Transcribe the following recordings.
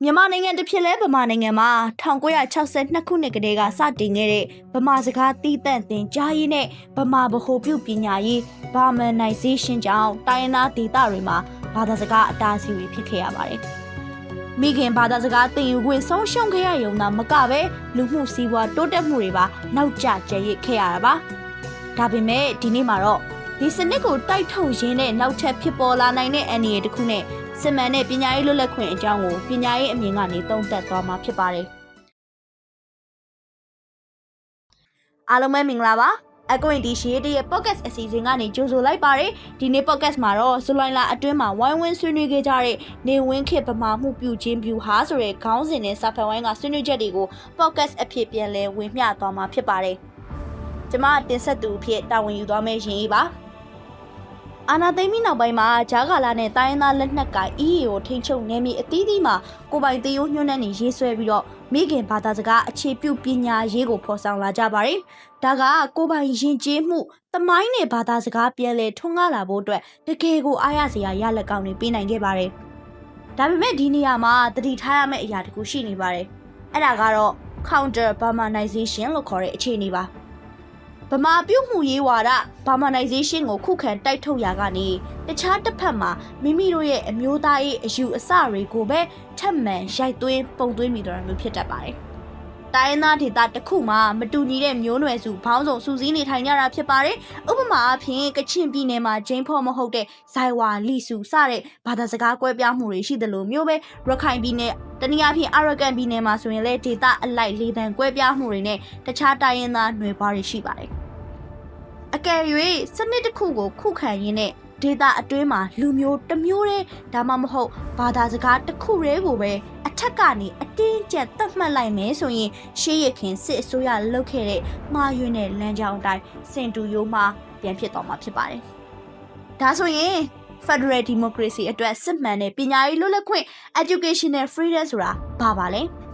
မြန်မာနိုင်ငံတစ်ဖြစ်လဲဗမာနိုင်ငံမှာ1962ခုနှစ်ကတည်းကစတင်ခဲ့တဲ့ဗမာစကားတီးတန့်သင်ကြားရေးနဲ့ဗမာဗဟိုပြုပညာရေး Burmanization ကြောင့်တိုင်းရင်းသားဒေသတွေမှာဘာသာစကားအတားအဆီးတွေဖြစ်ခဲ့ရပါတယ်။မိခင်ဘာသာစကားသင်ယူခွင့်ဆုံးရှုံးခဲ့ရရုံသာမကပဲလူမှုစီးပွားတိုးတက်မှုတွေပါနောက်ကျကျရစ်ခဲ့ရတာပါ။ဒါပေမဲ့ဒီနေ့မှာတော့ဒီစနစ်ကိုတိုက်ထုတ်ရင်းနဲ့နောက်ထပ်ဖြစ်ပေါ်လာနိုင်တဲ့အန္တရာယ်တစ်ခုနဲ့စစ်မှန်တဲ့ပညာရေးလွတ်လပ်ခွင့်အကြောင်းကိုပညာရေးအမြင်ကနေသုံးသပ်သွားမှာဖြစ်ပါတယ်။အားလုံးပဲမင်္ဂလာပါ။အကွင့်ဒီရှီရဲ့ podcast အစီအစဉ်ကနေကြိုဆိုလိုက်ပါရစေ။ဒီနေ့ podcast မှာတော့ဇူလိုင်လအတွင်းမှာဝိုင်းဝန်းဆွေးနွေးခဲ့ကြတဲ့နေဝင်းခေတ်ဗမာမှုပြုခြင်းပြုဟာဆိုတဲ့ခေါင်းစဉ်နဲ့စာဖတ်ဝိုင်းကဆွေးနွေးချက်တွေကို podcast အဖြစ်ပြန်လည်ဝင်မျှသွားမှာဖြစ်ပါတယ်။ကျွန်မတင်ဆက်သူအဖြစ်တာဝန်ယူသွားမယ့်ရင်ကြီးပါ။အာနာသိမ့်ပြီးနောက်ပိုင်းမှာဂျာကာလာနဲ့တိုင်းရင်းသားလက်နက်ကိုင် EAO ထိန်းချုပ်နေမည်အသီးသီးမှာကိုပိုင်တရိုးညွှန်းနှံ့နေရေးဆွဲပြီးတော့မိခင်ဘာသာစကားအခြေပြုပညာရေးကိုဖော်ဆောင်လာကြပါတယ်။ဒါကကိုပိုင်ရင်ကျေးမှုသမိုင်းနဲ့ဘာသာစကားပြန်လည်ထွန်းကားလာဖို့အတွက်တကယ်ကိုအားရစရာရလဒ်ကောင်းတွေပေးနိုင်ခဲ့ပါတယ်။ဒါပေမဲ့ဒီနေရာမှာသတိထားရမယ့်အရာတစ်ခုရှိနေပါတယ်။အဲ့ဒါကတော့ counter Burmanization လို့ခေါ်တဲ့အခြေအနေပါ။ဗမာပြုမှုရေးဝါဒ Burmanization ကိုခုခံတိုက်ထုတ်ရာကနေတခြားတစ်ဖက်မှာမိမိတို့ရဲ့အမျိုးသားရေးအယူအဆတွေကိုပဲထပ်မံရိုက်သွင်းပုံသွင်းမိတော်မျိုးဖြစ်တတ်ပါတယ်။တိုင်းရင်းသားဒေသတစ်ခုမှာမတူညီတဲ့မျိုးနွယ်စုဘောင်းစုံစုစည်းနေထိုင်ကြတာဖြစ်ပါတယ်။ဥပမာအဖြစ်ကချင်ပြည်နယ်မှာဂျိမ်းဖော်မဟုတ်တဲ့ဇိုင်ဝါလီစုစတဲ့ဘာသာစကားကွဲပြားမှုတွေရှိတယ်လို့မျိုးပဲရခိုင်ပြည်နယ်တနည်းအားဖြင့်အာရကန်ပြည်နယ်မှာဆိုရင်လည်းဒေသအလိုက်လေသံကွဲပြားမှုတွေနဲ့တခြားတိုင်းရင်းသားຫນွေပွားတွေရှိပါတယ်။အကယ်၍စနစ်တစ်ခုကိုခုခံရင်းနဲ့ဒေတာအတွင်းမှာလူမျိုးတစ်မျိုးတည်းဒါမှမဟုတ်ဘာသာစကားတစ်ခုတည်းကိုပဲအထက်ကနေအတင်းကျပ်သတ်မှတ်လိုက်မယ်ဆိုရင်ရှေးရခင်စစ်အစိုးရလုပ်ခဲ့တဲ့မှားယွင်းတဲ့လမ်းကြောင်းအတိုင်းစင်တူရိုးမှာပြန်ဖြစ်သွားမှာဖြစ်ပါတယ်။ဒါဆိုရင် Federal Democracy အတွက်စစ်မှန်တဲ့ပညာရေးလွတ်လပ်ခွင့် Educational Freedom ဆိုတာဘာပါလဲ။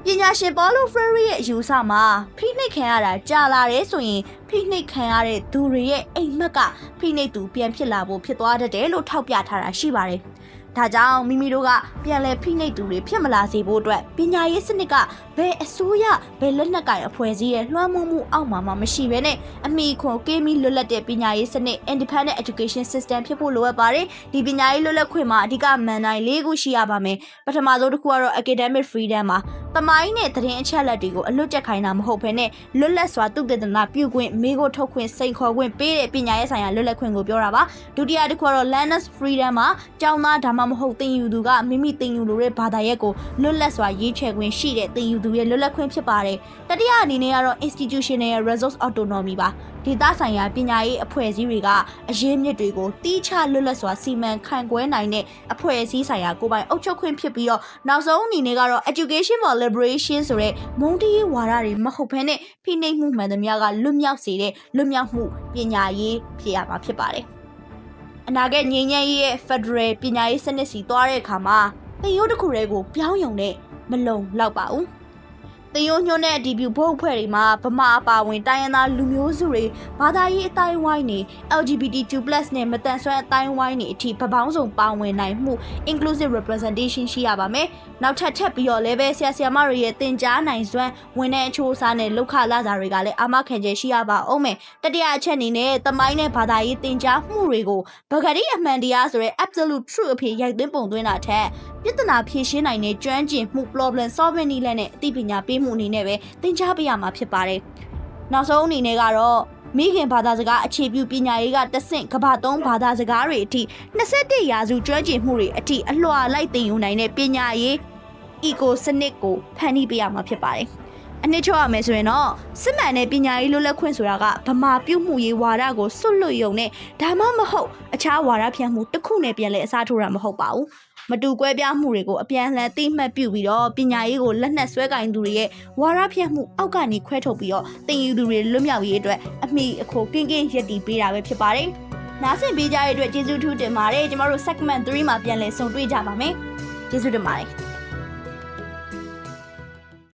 ပညာရှင်ပေါလိုဖရရီရဲ့အယူအဆမှာဖိနှိပ်ခံရတာကြာလာတယ်ဆိုရင်ဖိနှိပ်ခံရတဲ့သူတွေရဲ့အိမ်မက်ကဖိနှိပ်သူပြန်ဖြစ်လာဖို့ဖြစ်သွားတတ်တယ်လို့ထောက်ပြထားတာရှိပါတယ်။ဒါကြောင့်မိမိတို့ကပြန်လဲဖိနှိပ်သူတွေဖြစ်မလာစေဖို့အတွက်ပညာရေးစနစ်ကဘယ်အစိုးရဘယ်လက်နက်ကိုင်အဖွဲ့အစည်းရဲ့လွှမ်းမိုးမှုအောက်မှာမရှိဘဲနဲ့အမိခွန်ကင်းမီလွတ်လပ်တဲ့ပညာရေးစနစ် Independent Education System ဖြစ်ဖို့လိုအပ်ပါတယ်။ဒီပညာရေးလွတ်လပ်ခွင့်မှာအဓိကမန်တိုင်း၄ခုရှိရပါမယ်။ပထမဆုံးတစ်ခုကတော့ Academic Freedom ပါ။သမိုင်းနဲ့သတင်းအချက်အလက်တွေကိုအလွတ်ကျက်ခိုင်းတာမဟုတ်ဘဲနဲ့လွတ်လပ်စွာသုတေသနပြုခွင့်မိခိုးထုတ်ခွင့်စိန်ခေါ်ခွင့်ပေးတဲ့ပညာရေးဆိုင်ရာလွတ်လပ်ခွင့်ကိုပြောတာပါဒုတိယတစ်ခုကတော့ Learners Freedom မှာကျောင်းသားဒါမှမဟုတ်သင်ယူသူကမိမိသင်ယူလိုတဲ့ဘာသာရပ်ကိုလွတ်လပ်စွာရေးချယ်ခွင့်ရှိတဲ့သင်ယူသူရဲ့လွတ်လပ်ခွင့်ဖြစ်ပါတယ်တတိယအနေနဲ့ကတော့ Institutional Resource Autonomy ပါဒေသဆိုင်ရာပညာရေးအဖွဲ့အစည်းတွေကအရေးမြစ်တွေကိုတီးခြားလွတ်လပ်စွာစီမံခန့်ခွဲနိုင်တဲ့အဖွဲ့အစည်းဆိုင်ရာကိုယ်ပိုင်အုပ်ချုပ်ခွင့်ဖြစ်ပြီးတော့နောက်ဆုံးအနေနဲ့ကတော့ Education for Liberation ဆိုတဲ့မုန်းတီးရေးဝါဒတွေမဟုတ်ဘဲနဲ့ဖိနှိပ်မှုမှန်သမျှကလွတ်မြောက်စေတဲ့လွတ်မြောက်မှုပညာရေးဖြစ်ရမှာဖြစ်ပါတယ်အနာဂတ်ငြိမ်းချမ်းရေးရဲ့ Federal ပညာရေးစနစ်စီသွားတဲ့အခါမှာသင်ရိုးတစ်ခုတည်းကိုပြောင်းယုံနဲ့မလုံလောက်ပါဘူးသင်ရိုးညွှန်းတဲ့အတီးပြုဘုတ်အဖွဲ့တွေမှာဗမာအပါဝင်တိုင်းရင်းသားလူမျိုးစုတွေဘာသာရေးအတိုင်းဝိုင်းနေ LGBTQ+ နဲ့မတန်ဆွမ်းအတိုင်းဝိုင်းနေအထိပပေါင်းစုံပါဝင်နိုင်မှု inclusive representation ရှိရပါမယ်။နောက်ထပ်ပြီးတော့လည်းပဲဆရာဆရာမတွေရဲ့သင်ကြားနိုင်စွမ်းဝန်ထမ်းအချိုးအစားနဲ့လောက်ခလာစာတွေကလည်းအာမခံချက်ရှိရပါအောင်မယ်။တတိယအချက်အနေနဲ့သမိုင်းနဲ့ဘာသာရေးသင်ကြားမှုတွေကိုဗဂတိအမှန်တရားဆိုတဲ့ absolute truth အဖြစ်ရိုက်သွင်းပုံသွင်းတာထက်ပြဿနာဖြေရှင်းနိုင်တဲ့ကျွမ်းကျင်မှု problem solving နည်းလမ်းနဲ့အသိပညာပေးမှုအနေနဲ့ပဲသင်ကြားပေးရမှာဖြစ်ပါတယ်။နောက်ဆုံးအနေနဲ့ကတော့မိခင်ဘာသာစကားအခြေပြုပညာရေးကတဆင့်ကမ္ဘာသုံးဘာသာစကားတွေအထိ21ရာစုကျွမ်းကျင်မှုတွေအထိအလွှာလိုက်သင်ယူနိုင်တဲ့ပညာရေး eco စနစ်ကိုဖန်တီးပေးရမှာဖြစ်ပါတယ်။အနှစ်ချုပ်ရမယ်ဆိုရင်တော့စစ်မှန်တဲ့ပညာရေးလွတ်လပ်ခွင့်ဆိုတာကဗမာပြုမှုရေးဝါဒကိုစွတ်လွတ်ယုံနဲ့ဒါမှမဟုတ်အခြားဝါဒဖြန့်မှုတစ်ခုနဲ့ပြန်လဲအစားထိုးတာမဟုတ်ပါဘူး။မတူကွဲပြားမှုတွေကိုအပြန်အလှန်သိမှတ်ပြုပြီးတော့ပညာရေးကိုလက်နက်ဆွဲကင်သူတွေရဲ့ဝါဒဖြန့်မှုအောက်ကနေခွဲထုတ်ပြီးတော့သင်ယူသူတွေလွတ်မြောက်ရေးအတွက်အမိအခိုကင်းကင်းရည်တည်ပေးတာပဲဖြစ်ပါတယ်။နားဆင်ပေးကြတဲ့အတွက်ကျေးဇူးထူးတင်ပါတယ်။ကျမတို့ segment 3မှာပြန်လည်ဆုံတွေ့ကြပါမယ်။ကျေးဇူးတင်ပါတယ်။